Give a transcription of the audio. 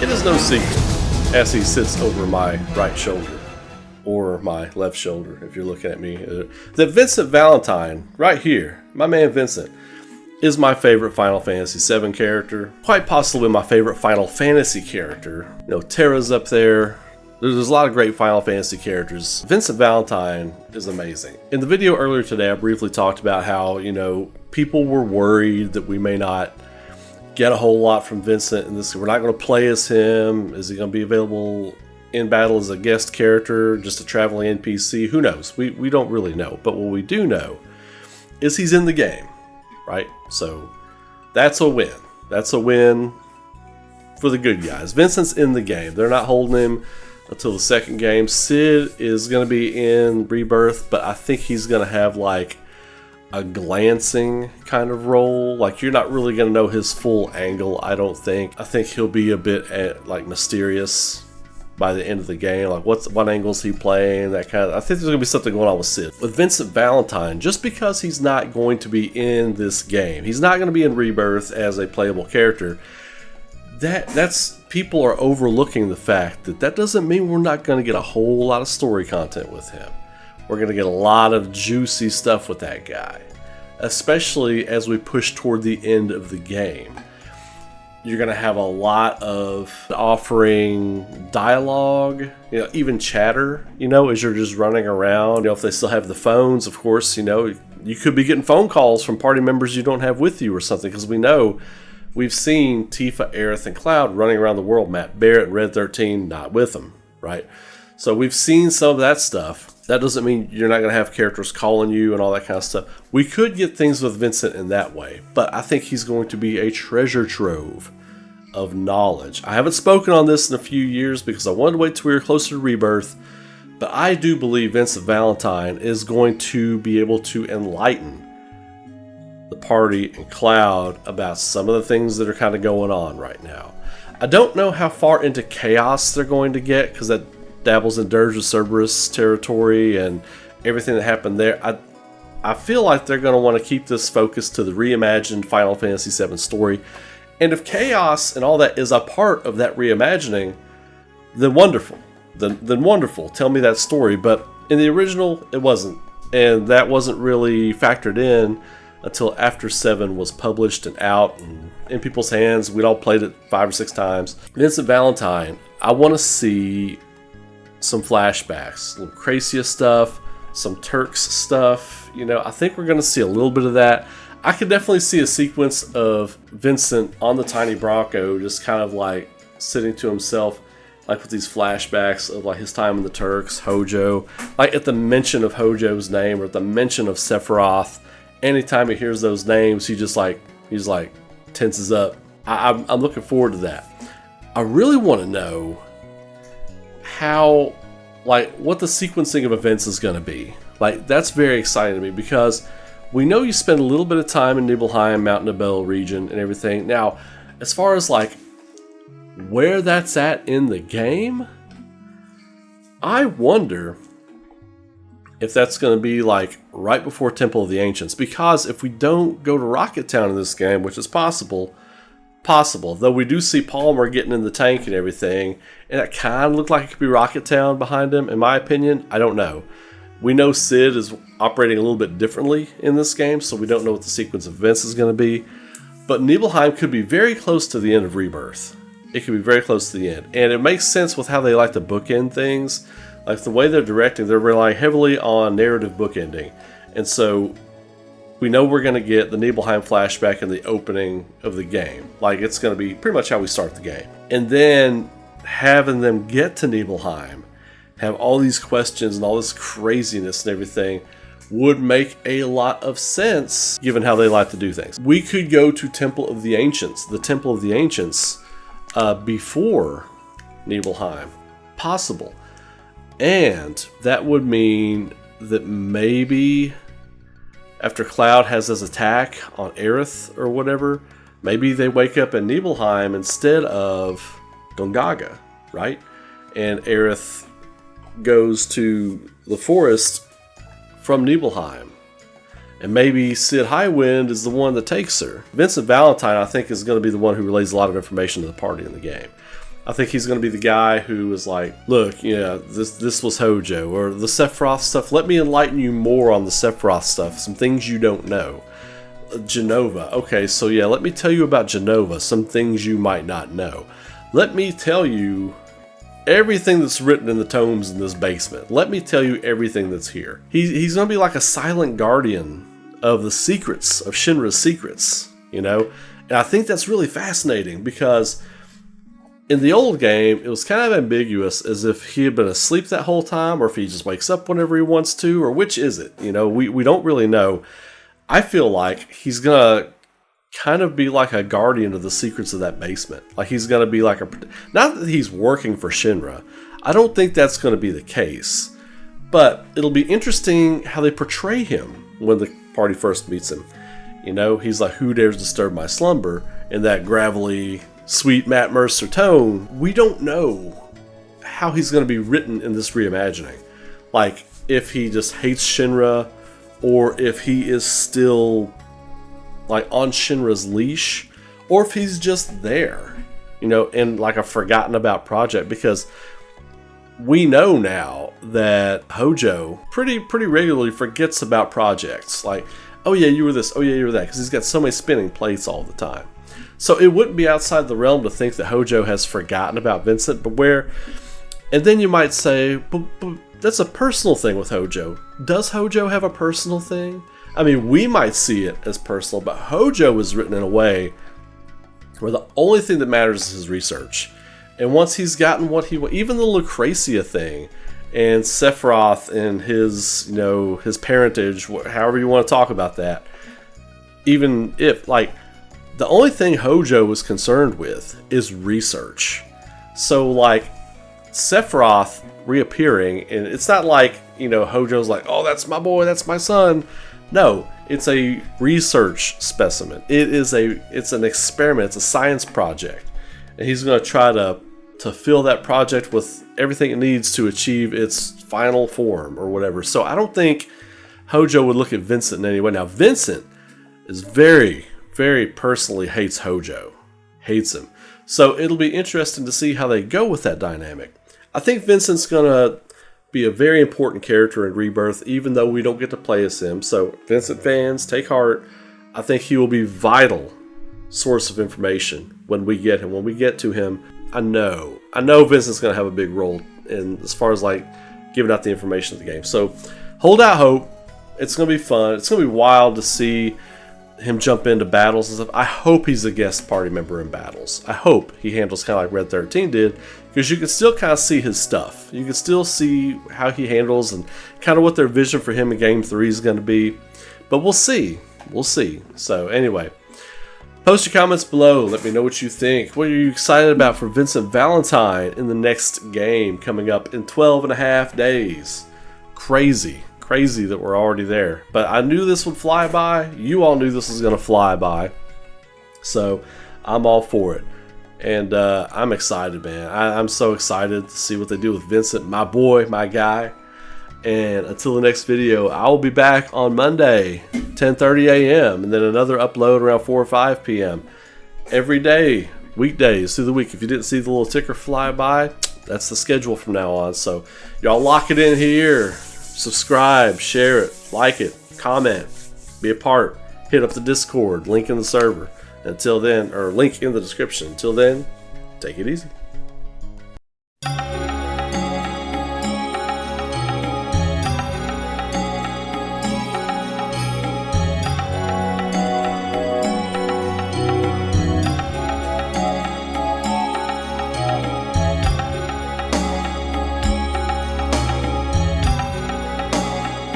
It is no secret, as he sits over my right shoulder, or my left shoulder if you're looking at me, that Vincent Valentine, right here, my man Vincent, is my favorite Final Fantasy VII character. Quite possibly my favorite Final Fantasy character. You know, Terra's up there. There's a lot of great Final Fantasy characters. Vincent Valentine is amazing. In the video earlier today, I briefly talked about how, you know, people were worried that we may not get a whole lot from Vincent in this. We're not going to play as him. Is he going to be available in battle as a guest character, just a traveling NPC? Who knows? We don't really know. But what we do know is he's in the game, right? So that's a win. That's a win for the good guys. Vincent's in the game. They're not holding him until the second game. Sid is going to be in Rebirth, but I think he's going to have like a glancing kind of role. Like, you're not really going to know his full angle, I don't think. I think he'll be a bit like mysterious by the end of the game. Like, what angle is he playing? That kind of. I think there's going to be something going on with Sid. With Vincent Valentine, just because he's not going to be in this game, he's not going to be in Rebirth as a playable character. That's people are overlooking the fact that doesn't mean we're not going to get a whole lot of story content with him. We're going to get a lot of juicy stuff with that guy, especially as we push toward the end of the game. You're going to have a lot of offering dialogue, you know, even chatter, you know, as you're just running around. You know, if they still have the phones, of course, you know, you could be getting phone calls from party members you don't have with you or something, because we know we've seen Tifa, Aerith, and Cloud running around the world map. Barret and Red 13 not with them, right? So we've seen some of that stuff. That doesn't mean you're not going to have characters calling you and all that kind of stuff. We could get things with Vincent in that way, but I think he's going to be a treasure trove of knowledge. I haven't spoken on this in a few years because I wanted to wait till we were closer to Rebirth, but I do believe Vincent Valentine is going to be able to enlighten the party and Cloud about some of the things that are kind of going on right now. I don't know how far into chaos they're going to get, because that dabbles in Dirge of Cerberus territory and everything that happened there. I feel like they're going to want to keep this focused to the reimagined Final Fantasy VII story. And if chaos and all that is a part of that reimagining, then wonderful. Then wonderful. Tell me that story. But in the original, it wasn't. And that wasn't really factored in until after 7 was published and out and in people's hands. We'd all played it 5 or 6 times. Vincent Valentine, I want to see some flashbacks, some Lucretia stuff, some Turks stuff. You know, I think we're going to see a little bit of that. I could definitely see a sequence of Vincent on the tiny Bronco just kind of like sitting to himself, like with these flashbacks of like his time in the Turks, Hojo. Like at the mention of Hojo's name or at the mention of Sephiroth, anytime he hears those names, he's like tenses up. I'm looking forward to that. I really want to know how, like, what the sequencing of events is going to be. Like, that's very exciting to me, because we know you spend a little bit of time in Nibelheim, Mount Nibel region and everything. Now, as far as like where that's at in the game, I wonder if that's going to be like right before Temple of the Ancients, because if we don't go to Rocket Town in this game, which is possible, though we do see Palmer getting in the tank and everything, and it kind of looked like it could be Rocket Town behind him, in my opinion. I don't know. We know Sid is operating a little bit differently in this game, so we don't know what the sequence of events is going to be. But Nibelheim could be very close to the end of Rebirth. It could be very close to the end. And it makes sense with how they like to bookend things. Like the way they're directing, they're relying heavily on narrative bookending. And so we know we're going to get the Nibelheim flashback in the opening of the game. Like, it's going to be pretty much how we start the game. And then having them get to Nibelheim, have all these questions and all this craziness and everything, would make a lot of sense given how they like to do things. We could go to Temple of the Ancients, before Nibelheim. Possible. And that would mean that maybe after Cloud has his attack on Aerith or whatever, maybe they wake up in Nibelheim instead of Gongaga, right? And Aerith goes to the forest from Nibelheim. And maybe Sid Highwind is the one that takes her. Vincent Valentine, I think, is going to be the one who relays a lot of information to the party in the game. I think he's going to be the guy who is like, look, yeah, this was Hojo, or the Sephiroth stuff. Let me enlighten you more on the Sephiroth stuff, some things you don't know. Genova. Okay, so yeah, let me tell you about Genova, some things you might not know. Let me tell you everything that's written in the tomes in this basement. Let me tell you everything that's here. He's going to be like a silent guardian of the secrets, of Shinra's secrets, you know? And I think that's really fascinating because in the old game, it was kind of ambiguous as if he had been asleep that whole time or if he just wakes up whenever he wants to, or which is it? You know, we don't really know. I feel like he's going to kind of be like a guardian of the secrets of that basement. Like he's going to be like not that he's working for Shinra. I don't think that's going to be the case. But it'll be interesting how they portray him when the party first meets him. You know, he's like, who dares disturb my slumber? In that gravelly, sweet Matt Mercer tone. We don't know how he's going to be written in this reimagining. Like, if he just hates Shinra, or if he is still like on Shinra's leash, or if he's just there, you know, in like a forgotten about project, because we know now that Hojo pretty regularly forgets about projects. Like, oh yeah, you were this, oh yeah, you were that, because he's got so many spinning plates all the time. So it wouldn't be outside the realm to think that Hojo has forgotten about Vincent, but where, and then you might say, but that's a personal thing with Hojo. Does Hojo have a personal thing? I mean, we might see it as personal, but Hojo is written in a way where the only thing that matters is his research. And once he's gotten what he wants, even the Lucretia thing, and Sephiroth and his, you know, his parentage, however you want to talk about that, even if, like, the only thing Hojo was concerned with is research. So, like, Sephiroth reappearing, and it's not like, you know, Hojo's like, oh, that's my boy, that's my son. No, it's a research specimen. It's an experiment, it's a science project. And he's going to try to fill that project with everything it needs to achieve its final form or whatever. So I don't think Hojo would look at Vincent in any way. Now, Vincent is very, very personally hates Hojo. Hates him. So it'll be interesting to see how they go with that dynamic. I think Vincent's going to be a very important character in Rebirth, even though we don't get to play as him. So Vincent fans, take heart. I think he will be a vital source of information when we get him. When we get to him, I know Vincent's going to have a big role in as far as like giving out the information of the game. So hold out hope. It's going to be fun. It's going to be wild to see him jump into battles and stuff. I hope he's a guest party member in battles. I hope he handles kind of like Red 13 did, because you can still kind of see his stuff. You can still see how he handles and kind of what their vision for him in Game 3 is going to be. But we'll see. We'll see. So anyway, post your comments below. Let me know what you think. What are you excited about for Vincent Valentine in the next game coming up in 12 and a half days? Crazy that we're already there. But I knew this would fly by. You all knew this was going to fly by. So I'm all for it. And I'm excited, man. I'm so excited to see what they do with Vincent, my boy, my guy. And until the next video, I will be back on Monday, 10:30 a.m. And then another upload around 4 or 5 p.m. every day, weekdays through the week. If you didn't see the little ticker fly by, that's the schedule from now on. So y'all lock it in here. Subscribe, share it, like it, comment, be a part, hit up the Discord, link in the server. Until then, or link in the description. Until then, take it easy.